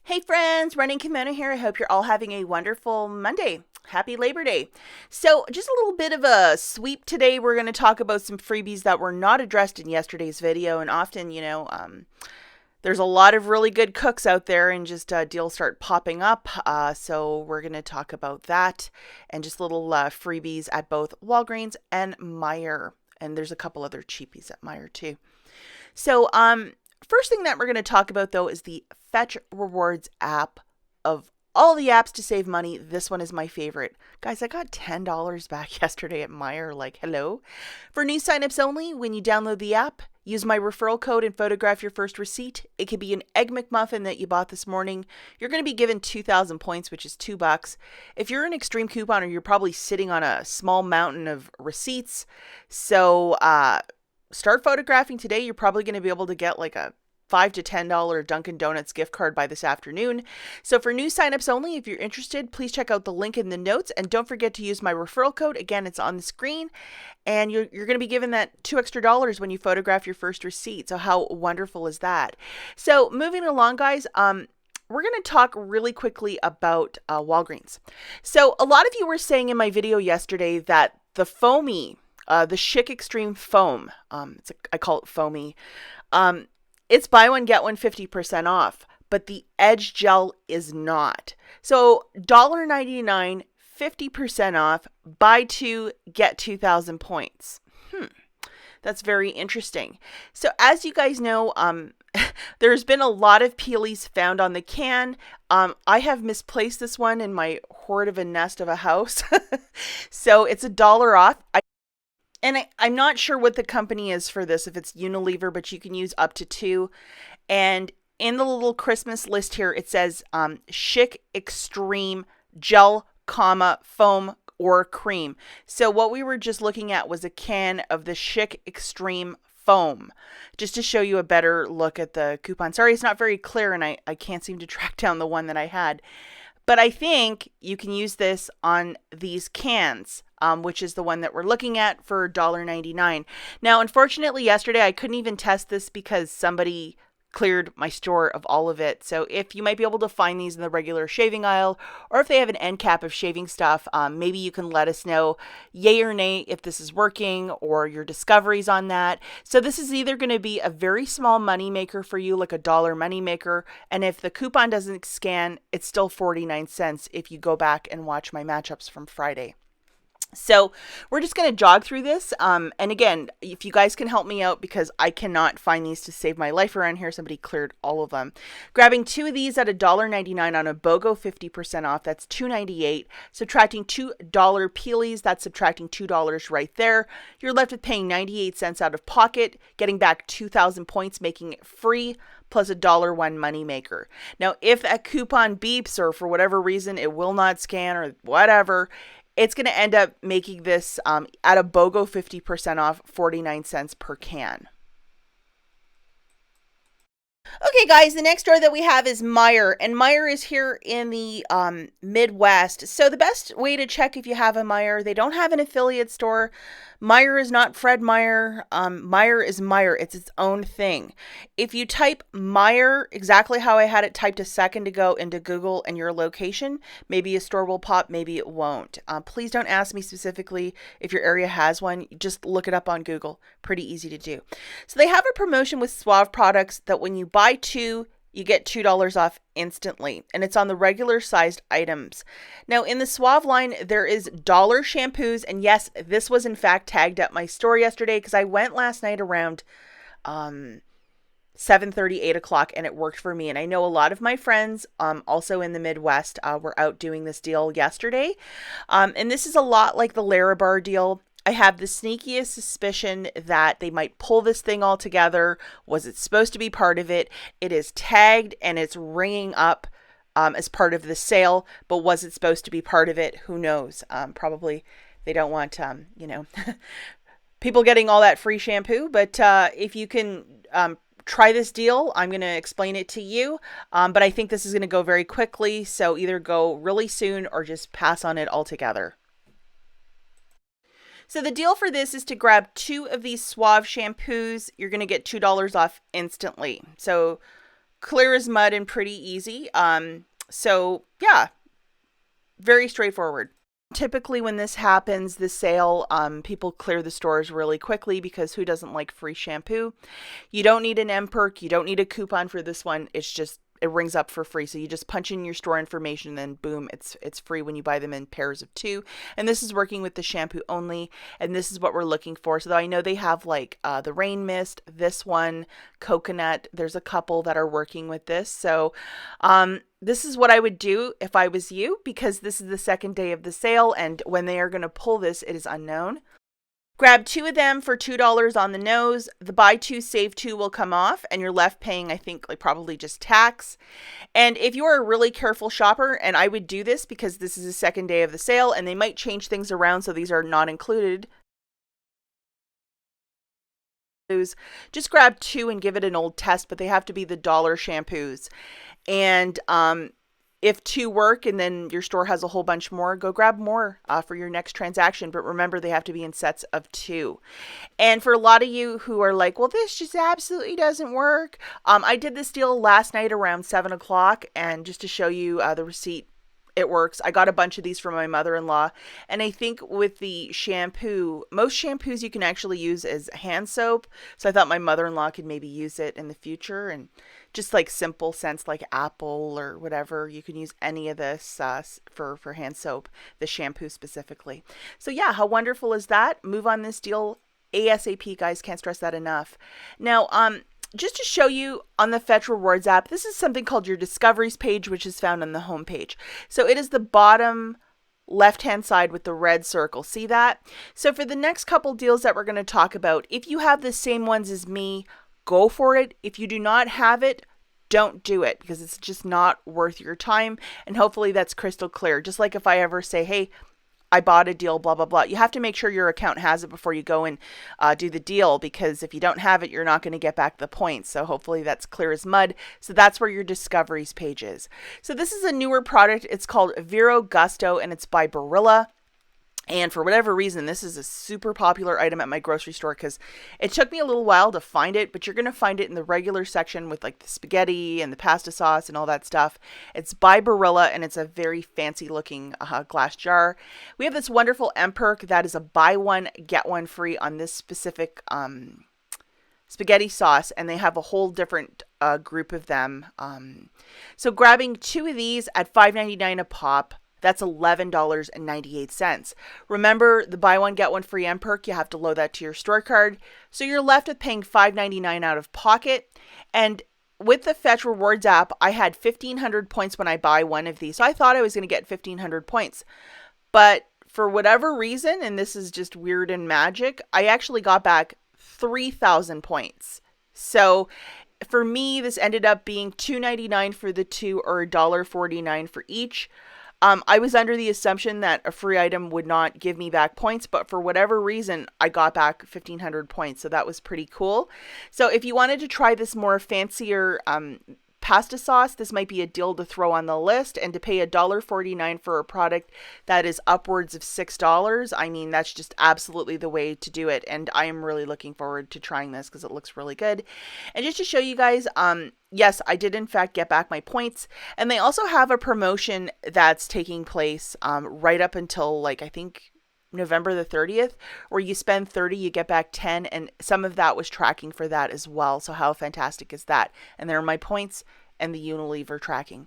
Hey friends, Running Kimono here. I hope you're all having a wonderful Monday. Happy Labor Day. So, just a little bit of a sweep today. We're going to talk about some freebies that were not addressed in yesterday's video. And often, there's a lot of really good cooks out there and just deals start popping up. So, we're going to talk about that and just little freebies at both Walgreens and Meijer. And there's a couple other cheapies at Meijer too. So, first thing that we're going to talk about though is the Fetch Rewards app. Of all the apps to save money, this one is my favorite. Guys, I got $10 back yesterday at Meijer. Like, hello. For new signups only, when you download the app, use my referral code and photograph your first receipt. It could be an Egg McMuffin that you bought this morning. You're going to be given 2,000 points, which is $2. If you're an extreme couponer, you're probably sitting on a small mountain of receipts. So, start photographing today. You're probably going to be able to get like a $5 to $10 Dunkin' Donuts gift card by this afternoon. So for new signups only, if you're interested, please check out the link in the notes and don't forget to use my referral code. Again, it's on the screen and you're going to be given that $2 extra when you photograph your first receipt. So how wonderful is that? So moving along, guys, we're going to talk really quickly about Walgreens. So a lot of you were saying in my video yesterday that the foamy, the Schick Extreme Foam, I call it foamy, it's buy one, get one 50% off, but the Edge Gel is not. So $1.99, 50% off, buy two, get 2,000 points. That's very interesting. So as you guys know, there's been a lot of peelies found on the can. I have misplaced this one in my hoard of a nest of a house. So it's $1 off. I'm not sure what the company is for this, if it's Unilever, but you can use up to 2. And in the little Christmas list here, it says Schick Extreme Gel, foam or cream. So what we were just looking at was a can of the Schick Extreme Foam, just to show you a better look at the coupon. Sorry, it's not very clear and I can't seem to track down the one that I had. But I think you can use this on these cans, which is the one that we're looking at for $1.99. Now, unfortunately, yesterday I couldn't even test this because somebody cleared my store of all of it. So if you might be able to find these in the regular shaving aisle, or if they have an end cap of shaving stuff, maybe you can let us know yay or nay if this is working or your discoveries on that. So this is either going to be a very small money maker for you, like $1 money maker, and if the coupon doesn't scan, it's still 49 cents if you go back and watch my matchups from Friday. So we're just going to jog through this. And again, if you guys can help me out because I cannot find these to save my life around here. Somebody cleared all of them. Grabbing 2 of these at $1.99 on a BOGO 50% off. That's $2.98. Subtracting $2 peelies. That's subtracting $2 right there. You're left with paying 98 cents out of pocket, getting back 2,000 points, making it free, plus a $1 money maker. Now, if that coupon beeps or for whatever reason it will not scan or whatever, it's going to end up making this at a BOGO 50% off, 49 cents per can. Okay, guys, the next store that we have is Meijer, and Meijer is here in the Midwest. So the best way to check if you have a Meijer, they don't have an affiliate store. Meijer is not Fred Meyer. Meijer is Meijer. It's its own thing. If you type Meijer exactly how I had it typed a second ago into Google and your location, maybe a store will pop, maybe it won't. Please don't ask me specifically if your area has one. Just look it up on Google. Pretty easy to do. So they have a promotion with Suave products that when you buy 2, you get $2 off instantly, and it's on the regular sized items. Now in the Suave line, there is dollar shampoos, and yes, this was in fact tagged at my store yesterday because I went last night around 7:30, 8 o'clock, and it worked for me. And I know a lot of my friends, also in the Midwest, were out doing this deal yesterday. And this is a lot like the Larabar deal. I have the sneakiest suspicion that they might pull this thing all together. Was it supposed to be part of it? It is tagged and it's ringing up as part of the sale, but was it supposed to be part of it? Who knows? Probably they don't want, people getting all that free shampoo, but if you can try this deal, I'm going to explain it to you, but I think this is going to go very quickly, so either go really soon or just pass on it altogether. So the deal for this is to grab 2 of these Suave shampoos. You're going to get $2 off instantly. So clear as mud and pretty easy. So yeah, very straightforward. Typically when this happens, the sale, people clear the stores really quickly because who doesn't like free shampoo? You don't need an M-Perk. You don't need a coupon for this one. It's just, it rings up for free. So you just punch in your store information and then boom, it's free when you buy them in pairs of 2. And this is working with the shampoo only. And this is what we're looking for. So I know they have like the Rain Mist, this one, Coconut. There's a couple that are working with this. So this is what I would do if I was you, because this is the second day of the sale. And when they are going to pull this, it is unknown. Grab 2 of them for $2 on the nose. The buy 2, save 2 will come off, and you're left paying, I think, like probably just tax. And if you are a really careful shopper, and I would do this because this is the second day of the sale, and they might change things around, so these are not included. Just grab 2 and give it an old test, but they have to be the dollar shampoos. And if 2 work and then your store has a whole bunch more, go grab more for your next transaction. But remember, they have to be in sets of 2. And for a lot of you who are like, well, this just absolutely doesn't work. I did this deal last night around 7 o'clock. And just to show you the receipt, it works. I got a bunch of these from my mother-in-law. And I think with the shampoo, most shampoos you can actually use as hand soap. So I thought my mother-in-law could maybe use it in the future. And just like simple scents like apple or whatever, you can use any of this for hand soap, the shampoo specifically. So yeah, how wonderful is that? Move on this deal ASAP, guys. Can't stress that enough. Now, just to show you on the Fetch Rewards app, this is something called your Discoveries page, which is found on the home page. So it is the bottom left-hand side with the red circle. See that? So for the next couple deals that we're going to talk about, if you have the same ones as me, go for it. If you do not have it, don't do it because it's just not worth your time. And hopefully that's crystal clear. Just like if I ever say, hey, I bought a deal, blah, blah, blah. You have to make sure your account has it before you go and do the deal, because if you don't have it, you're not going to get back the points. So hopefully that's clear as mud. So that's where your Discoveries page is. So this is a newer product. It's called Vero Gusto and it's by Barilla. And for whatever reason, this is a super popular item at my grocery store because it took me a little while to find it, but you're going to find it in the regular section with like the spaghetti and the pasta sauce and all that stuff. It's by Barilla and it's a very fancy looking glass jar. We have this wonderful M-Perk that is a buy one, get one free on this specific spaghetti sauce, and they have a whole different group of them. So grabbing 2 of these at $5.99 a pop, that's $11.98. Remember, the buy one, get one free M-Perk, you have to load that to your store card. So you're left with paying $5.99 out of pocket. And with the Fetch Rewards app, I had 1,500 points when I buy one of these. So I thought I was going to get 1,500 points. But for whatever reason, and this is just weird and magic, I actually got back 3,000 points. So for me, this ended up being $2.99 for the 2 or $1.49 for each. I was under the assumption that a free item would not give me back points, but for whatever reason, I got back 1,500 points. So that was pretty cool. So if you wanted to try this more fancier pasta sauce, this might be a deal to throw on the list. And to pay $1.49 for a product that is upwards of $6, I mean, that's just absolutely the way to do it. And I am really looking forward to trying this because it looks really good. And just to show you guys, yes, I did in fact get back my points. And they also have a promotion that's taking place right up until like, I think, November the 30th, where you spend 30, you get back 10, and some of that was tracking for that as well. So how fantastic is that? And there are my points and the Unilever tracking.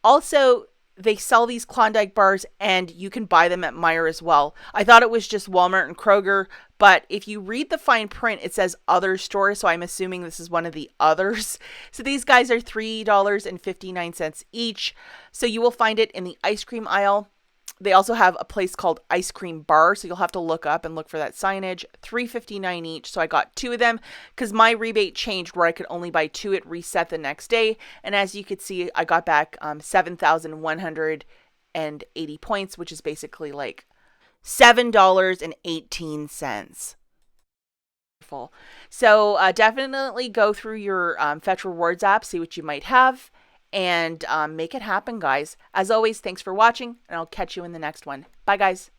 Also, they sell these Klondike bars and you can buy them at Meijer as well. I thought it was just Walmart and Kroger, but if you read the fine print, it says other stores. So I'm assuming this is one of the others. So these guys are $3.59 each. So you will find it in the ice cream aisle. They also have a place called Ice Cream Bar, so you'll have to look up and look for that signage. $3.59 each, so I got 2 of them because my rebate changed where I could only buy 2. It reset the next day, and as you could see, I got back 7,180 points, which is basically like $7.18. So definitely go through your Fetch Rewards app, see what you might have, and make it happen, guys. As always, thanks for watching, and I'll catch you in the next one. Bye, guys.